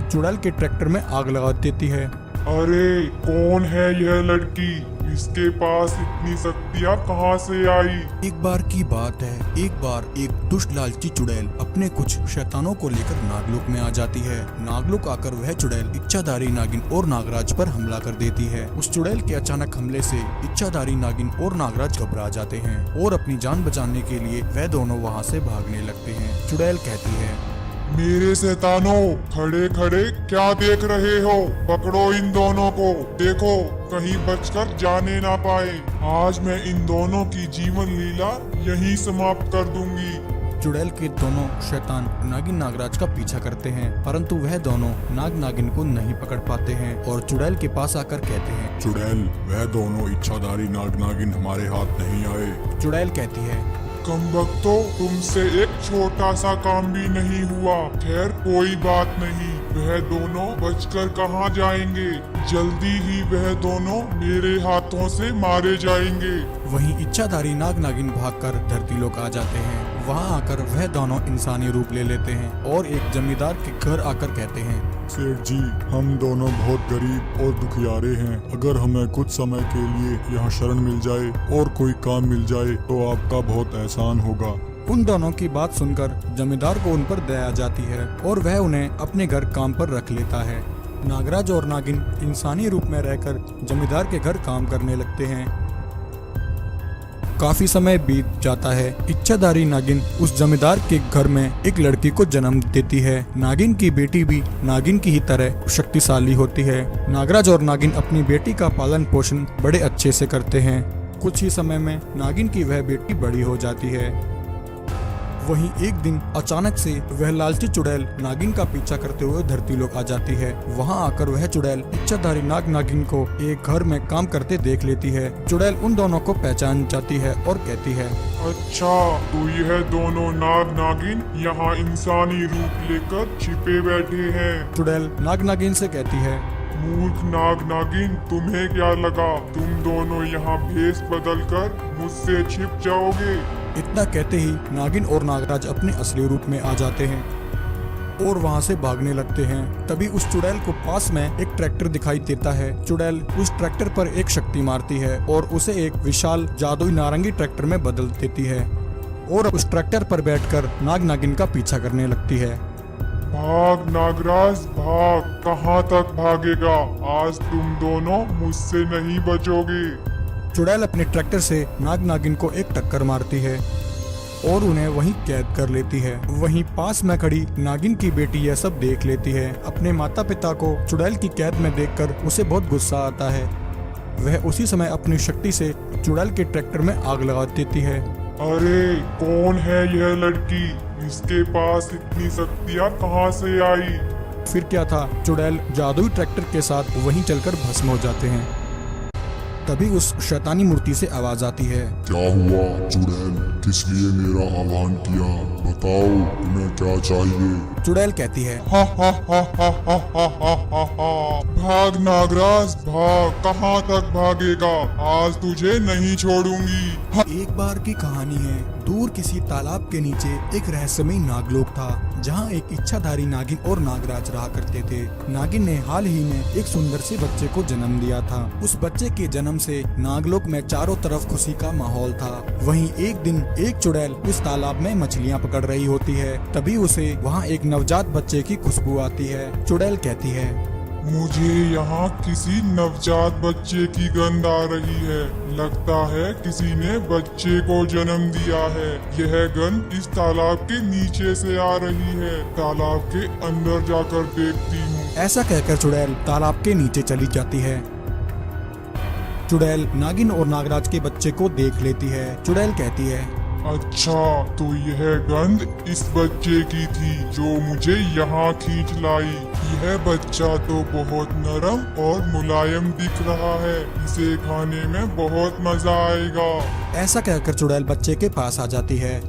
चुड़ैल के ट्रैक्टर में आग लगा देती है। अरे कौन है यह लड़की? इसके पास इतनी शक्तियाँ कहाँ से आई? एक बार की बात है, एक बार एक दुष्ट लालची चुड़ैल अपने कुछ शैतानों को लेकर नागलोक में आ जाती है। नागलोक आकर वह चुड़ैल इच्छाधारी नागिन और नागराज पर हमला कर देती है। उस चुड़ैल के अचानक हमले से इच्छाधारी नागिन और नागराज घबरा जाते हैं और अपनी जान बचाने के लिए वह दोनों वहाँ से भागने लगते हैं। चुड़ैल कहती है, मेरे शैतानों, खड़े खड़े क्या देख रहे हो? पकड़ो इन दोनों को, देखो कहीं बचकर जाने ना पाए। आज मैं इन दोनों की जीवन लीला यहीं समाप्त कर दूंगी। चुड़ैल के दोनों शैतान नागिन नागराज का पीछा करते हैं, परंतु वह दोनों नाग नागिन को नहीं पकड़ पाते हैं और चुड़ैल के पास आकर कहते हैं, चुड़ैल, वह दोनों इच्छाधारी नाग नागिन हमारे हाथ नहीं आए। चुड़ैल कहती है, कमबख्तों, तुमसे एक छोटा सा काम भी नहीं हुआ। खैर कोई बात नहीं, वह दोनों बचकर कहाँ जाएंगे? जल्दी ही वह दोनों मेरे हाथों से मारे जाएंगे। वहीं इच्छाधारी नाग नागिन भागकर धरती लोक आ जाते हैं। वहां आकर वह दोनों इंसानी रूप ले लेते हैं और एक जमींदार के घर आकर कहते हैं, सेठ जी, हम दोनों बहुत गरीब और दुखियारे हैं। अगर हमें कुछ समय के लिए यहाँ शरण मिल जाए और कोई काम मिल जाए तो आपका बहुत एहसान होगा। उन दोनों की बात सुनकर जमींदार को उन पर दया आ जाती है और वह उन्हें अपने घर काम पर रख लेता है। नागराज और नागिन इंसानी रूप में रहकर जमींदार के घर काम करने लगते हैं। काफी समय बीत जाता है। इच्छाधारी नागिन उस जमींदार के घर में एक लड़की को जन्म देती है। नागिन की बेटी भी नागिन की ही तरह शक्तिशाली होती है। नागराज और नागिन अपनी बेटी का पालन पोषण बड़े अच्छे से करते हैं। कुछ ही समय में नागिन की वह बेटी बड़ी हो जाती है। वहीं एक दिन अचानक से वह लालची चुड़ैल नागिन का पीछा करते हुए धरती लोक आ जाती है। वहां आकर वह चुड़ैल इच्छाधारी नाग नागिन को एक घर में काम करते देख लेती है। चुड़ैल उन दोनों को पहचान जाती है और कहती है, अच्छा, तो यह दोनों नाग नागिन यहाँ इंसानी रूप लेकर छिपे बैठे हैं। चुड़ैल नाग नागिन से कहती है, मूर्ख नाग नागिन, तुम्हें क्या लगा तुम दोनों यहाँ भेष बदलकर मुझसे छिप जाओगे? इतना कहते ही नागिन और नागराज अपने असली रूप में आ जाते हैं और वहां से भागने लगते हैं। तभी उस चुड़ैल को पास में एक ट्रैक्टर दिखाई देता है। चुड़ैल उस ट्रैक्टर पर एक शक्ति मारती है और उसे एक विशाल जादुई नारंगी ट्रैक्टर में बदल देती है और उस ट्रैक्टर पर बैठकर नाग नागिन का पीछा करने लगती है। भाग नागराज भाग, कहाँ तक भागेगा? आज तुम दोनों मुझसे नहीं बचोगे। चुड़ैल अपने ट्रैक्टर से नाग नागिन को एक टक्कर मारती है और उन्हें वहीं कैद कर लेती है। वहीं पास में खड़ी नागिन की बेटी यह सब देख लेती है। अपने माता पिता को चुड़ैल की कैद में देखकर उसे बहुत गुस्सा आता है। वह उसी समय अपनी शक्ति से चुड़ैल के ट्रैक्टर में आग लगा देती है। अरे कौन है यह लड़की? इसके पास इतनी शक्तियाँ कहाँ से आई? फिर क्या था, चुड़ैल जादुई ट्रैक्टर के साथ वहीं चलकर भस्म हो जाते हैं। तभी उस शैतानी मूर्ति से आवाज आती है, क्या हुआ चुड़ैल? किस लिए मेरा आह्वान किया? बताओ तुम्हें क्या चाहिए? चुड़ैल कहती है, भाग नागराज भाग, कहाँ तक भागेगा? आज तुझे नहीं छोड़ूंगी। एक बार की कहानी है। दूर किसी तालाब के नीचे एक रहस्यमयी नागलोक था, जहाँ एक इच्छाधारी नागिन और नागराज रहा करते थे। नागिन ने हाल ही में एक सुंदर से बच्चे को जन्म दिया था। उस बच्चे के जन्म से नागलोक में चारों तरफ खुशी का माहौल था। वहीं एक दिन एक चुड़ैल उस तालाब में मछलियाँ पकड़ रही होती है। तभी उसे वहाँ एक नवजात बच्चे की खुशबू आती है। चुड़ैल कहती है, मुझे यहाँ किसी नवजात बच्चे की गंध आ रही है। लगता है किसी ने बच्चे को जन्म दिया है। यह गंध इस तालाब के नीचे से आ रही है। तालाब के अंदर जाकर देखती हूँ। ऐसा कहकर चुड़ैल तालाब के नीचे चली जाती है। चुड़ैल नागिन और नागराज के बच्चे को देख लेती है। चुड़ैल कहती है, अच्छा, तो यह गंध इस बच्चे की थी जो मुझे यहाँ खींच लाई। यह बच्चा तो बहुत नरम और मुलायम दिख रहा है। इसे खाने में बहुत मजा आएगा। ऐसा कहकर चुड़ैल बच्चे के पास आ जाती है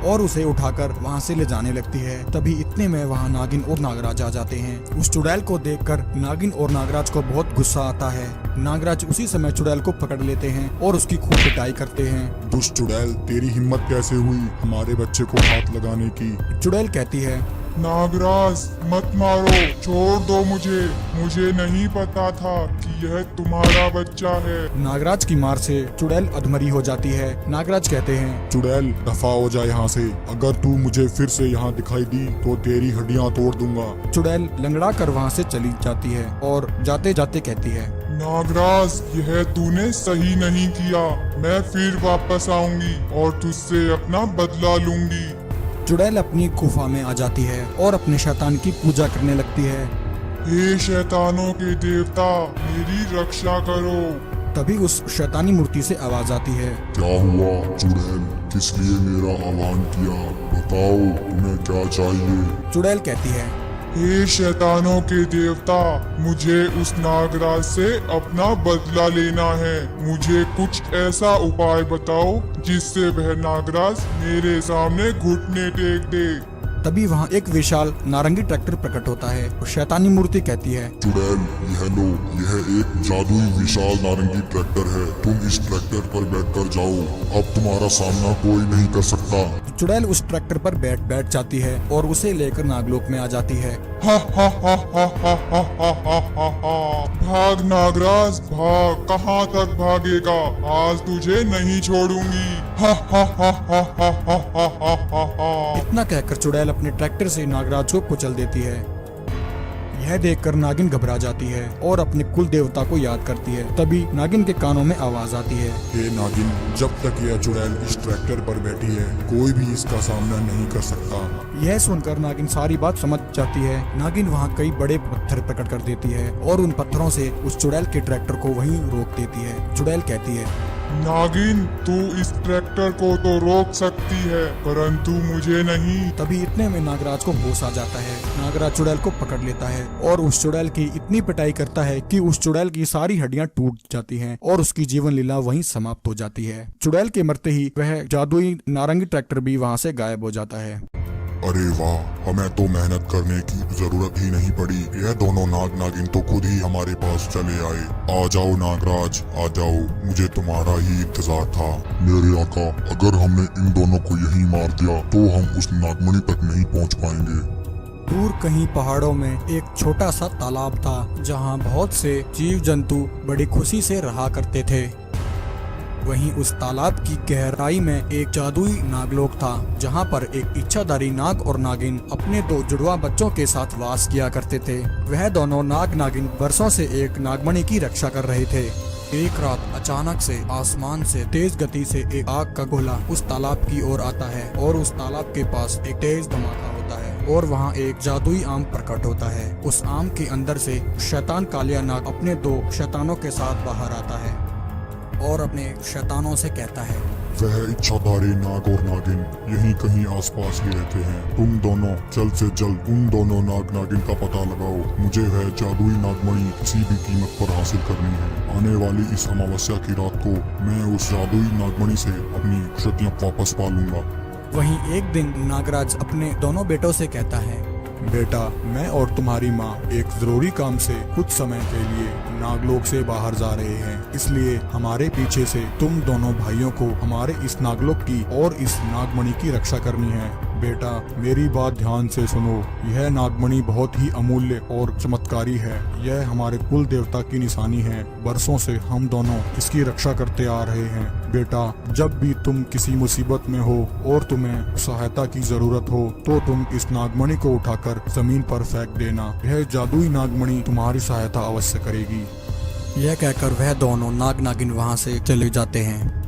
और उसे उठाकर वहां से ले जाने लगती है। तभी इतने में वहां नागिन और नागराज आ जाते हैं। उस चुड़ैल को देखकर नागिन और नागराज को बहुत गुस्सा आता है। नागराज उसी समय चुड़ैल को पकड़ लेते हैं और उसकी खूब पिटाई करते हैं। दुष्ट चुड़ैल, तेरी हिम्मत कैसे हुई हमारे बच्चे को हाथ लगाने की? चुड़ैल कहती है, नागराज मत मारो, छोड़ दो मुझे नहीं पता था कि यह तुम्हारा बच्चा है। नागराज की मार से चुड़ैल अधमरी हो जाती है। नागराज कहते हैं, चुड़ैल दफा हो जा यहाँ से, अगर तू मुझे फिर से यहाँ दिखाई दी तो तेरी हड्डियाँ तोड़ दूंगा। चुड़ैल लंगड़ा कर वहाँ से चली जाती है और जाते जाते कहती है, नागराज यह तूने सही नहीं किया, मैं फिर वापस आऊंगी और तुझसे अपना बदला लूंगी। चुड़ैल अपनी गुफा में आ जाती है और अपने शैतान की पूजा करने लगती है। हे शैतानों के देवता, मेरी रक्षा करो। तभी उस शैतानी मूर्ति से आवाज आती है, क्या हुआ चुड़ैल, किस लिए मेरा आह्वान किया, बताओ तुम्हें क्या चाहिए। चुड़ैल कहती है, हे शैतानों के देवता, मुझे उस नागराज से अपना बदला लेना है। मुझे कुछ ऐसा उपाय बताओ जिससे वह नागराज मेरे सामने घुटने टेक दे। तभी वहाँ एक विशाल नारंगी ट्रैक्टर प्रकट होता है। शैतानी मूर्ति कहती है, चुड़ैल यह लो, यह एक जादुई विशाल नारंगी ट्रैक्टर है, तुम इस ट्रैक्टर पर बैठकर जाओ, अब तुम्हारा सामना कोई नहीं कर सकता। चुड़ैल उस ट्रैक्टर पर बैठ जाती है और उसे लेकर नागलोक में आ जाती है। हा हा हा हा हा हा हा हा हा हा। भाग नागराज भाग, कहाँ तक भागेगा, आज तुझे नहीं छोड़ूंगी। हा हा हा हा हा हा हा हा हा हा। इतना कहकर चुड़ैल अपने ट्रैक्टर से नागराज को कुचल देती है। यह देखकर नागिन घबरा जाती है और अपने कुल देवता को याद करती है। तभी नागिन के कानों में आवाज आती है, हे नागिन, जब तक यह चुड़ैल इस ट्रैक्टर पर बैठी है कोई भी इसका सामना नहीं कर सकता। यह सुनकर नागिन सारी बात समझ जाती है। नागिन वहाँ कई बड़े पत्थर प्रकट कर देती है और उन पत्थरों से उस चुड़ैल के ट्रैक्टर को वहीं रोक देती है। चुड़ैल कहती है, नागिन तू इस ट्रैक्टर को तो रोक सकती है, परंतु मुझे नहीं। तभी इतने में नागराज को होश आ जाता है। नागराज चुड़ैल को पकड़ लेता है और उस चुड़ैल की इतनी पिटाई करता है कि उस चुड़ैल की सारी हड्डियां टूट जाती हैं और उसकी जीवन लीला वहीं समाप्त हो जाती है। चुड़ैल के मरते ही वह जादुई नारंगी ट्रैक्टर भी वहाँ से गायब हो जाता है। अरे वाह, हमें तो मेहनत करने की जरूरत ही नहीं पड़ी, यह दोनों नाग नागिन तो खुद ही हमारे पास चले आए। आ जाओ नागराज, आ जाओ, मुझे तुम्हारा ही इंतजार था। मेरे आका, अगर हमने इन दोनों को यहीं मार दिया तो हम उस नागमणि तक नहीं पहुंच पाएंगे। दूर कहीं पहाड़ों में एक छोटा सा तालाब था जहाँ बहुत से जीव जंतु बड़ी खुशी से रहा करते थे। वहीं उस तालाब की गहराई में एक जादुई नागलोक था जहां पर एक इच्छाधारी नाग और नागिन अपने दो जुड़वा बच्चों के साथ वास किया करते थे। वह दोनों नाग नागिन वर्षों से एक नागमणि की रक्षा कर रहे थे। एक रात अचानक से आसमान से तेज गति से एक आग का गोला उस तालाब की ओर आता है और उस तालाब के पास एक तेज धमाका होता है और वहाँ एक जादुई आम प्रकट होता है। उस आम के अंदर से शैतान कालिया नाग अपने दो शैतानों के साथ बाहर आता है और अपने शैतानों से कहता है, वह इच्छाधारी नाग और नागिन यहीं कहीं आसपास ही रहते हैं। तुम दोनों जल्द से जल्द उन दोनों नाग नागिन का पता लगाओ। मुझे वह जादुई नागमणि किसी भी कीमत पर हासिल करनी है। आने वाली इस अमावस्या की रात को मैं उस जादुई नागमणि से अपनी शक्तियाँ वापस पा लूंगा। वहीं एक दिन नागराज अपने दोनों बेटों से कहता है, बेटा, मैं और तुम्हारी माँ एक जरूरी काम से कुछ समय के लिए नागलोक से बाहर जा रहे हैं, इसलिए हमारे पीछे से तुम दोनों भाइयों को हमारे इस नागलोक की और इस नागमणि की रक्षा करनी है। बेटा, मेरी बात ध्यान से सुनो, यह नागमणि बहुत ही अमूल्य और चमत्कारी है। यह हमारे कुल देवता की निशानी है। वर्षों से हम दोनों इसकी रक्षा करते आ रहे हैं। बेटा, जब भी तुम किसी मुसीबत में हो और तुम्हें सहायता की जरूरत हो तो तुम इस नागमणि को उठाकर जमीन पर फेंक देना। यह जादुई नागमणि तुम्हारी सहायता अवश्य करेगी। यह कहकर वह दोनों नाग नागिन वहाँ से चले जाते हैं।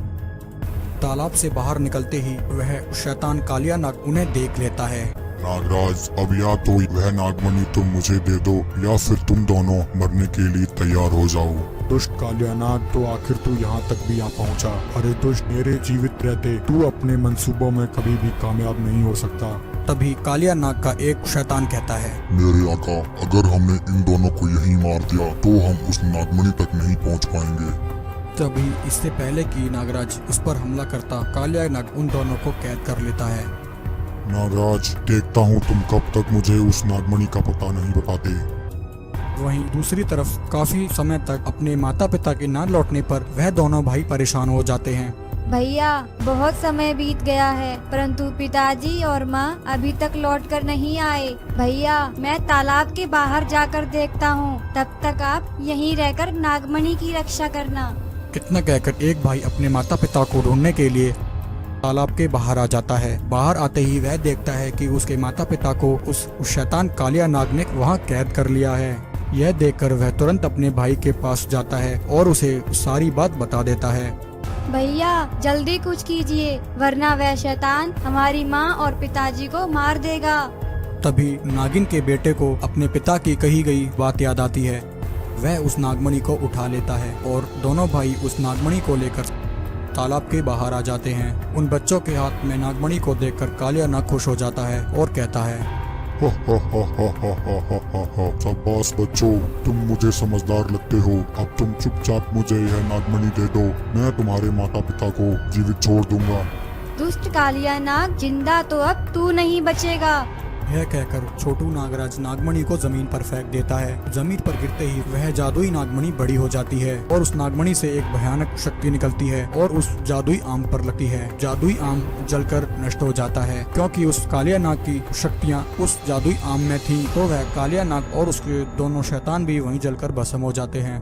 तालाब से बाहर निकलते ही वह शैतान कालिया नाग उन्हें देख लेता है। नागराज, अब या तो वह नागमणि तुम मुझे दे दो या फिर तुम दोनों मरने के लिए तैयार हो जाओ। दुष्ट कालिया नाग, तो आखिर तू यहाँ तक भी आ पहुँचा। अरे दुष्ट, मेरे जीवित रहते तू अपने मंसूबों में कभी भी कामयाब नहीं हो सकता। तभी कालिया नाग का एक शैतान कहता है, मेरे आका, अगर हमने इन दोनों को यहीं मार दिया तो हम उस नागमणि तक नहीं पहुँच पाएंगे। तभी इससे पहले कि नागराज उस पर हमला करता, कालिया नाग उन दोनों को कैद कर लेता है। नागराज, देखता हूँ तुम कब तक मुझे उस नागमणि का पता नहीं बताते। वहीं दूसरी तरफ काफी समय तक अपने माता पिता के न लौटने पर वह दोनों भाई परेशान हो जाते हैं। भैया बहुत समय बीत गया है, परंतु पिताजी और माँ अभी तक लौटकर नहीं आए। भैया मैं तालाब के बाहर जाकर देखता हूँ, तब तक आप यहीं रहकर नागमणि की रक्षा करना। इतना कहकर एक भाई अपने माता पिता को ढूंढने के लिए तालाब के बाहर आ जाता है। बाहर आते ही वह देखता है कि उसके माता पिता को उस शैतान कालिया नाग ने वहाँ कैद कर लिया है। यह देखकर वह तुरंत अपने भाई के पास जाता है और उसे सारी बात बता देता है। भैया जल्दी कुछ कीजिए, वरना वह शैतान हमारी माँ और पिताजी को मार देगा। तभी नागिन के बेटे को अपने पिता की कही गई बात याद आती है। वह उस नागमणि को उठा लेता है और दोनों भाई उस नागमणि को लेकर तालाब के बाहर आ जाते हैं। उन बच्चों के हाथ में नागमणि को देखकर कालिया नाग खुश हो जाता है और कहता है, शाबाश बच्चों, तुम मुझे समझदार लगते हो। अब तुम चुपचाप मुझे यह नागमणि दे दो, मैं तुम्हारे माता पिता को जीवित छोड़ दूंगा। दुष्ट कालिया नाग, जिंदा तो अब तू नहीं बचेगा। यह कहकर छोटू नागराज नागमणि को जमीन पर फेंक देता है। जमीन पर गिरते ही वह जादुई नागमणि बड़ी हो जाती है और उस नागमणि से एक भयानक शक्ति निकलती है और उस जादुई आम पर लगती है। जादुई आम जलकर नष्ट हो जाता है, क्योंकि उस कालिया नाग की शक्तियाँ उस जादुई आम में थी। तो वह कालिया नाग और उसके दोनों शैतान भी वहीं जलकर भस्म हो जाते हैं।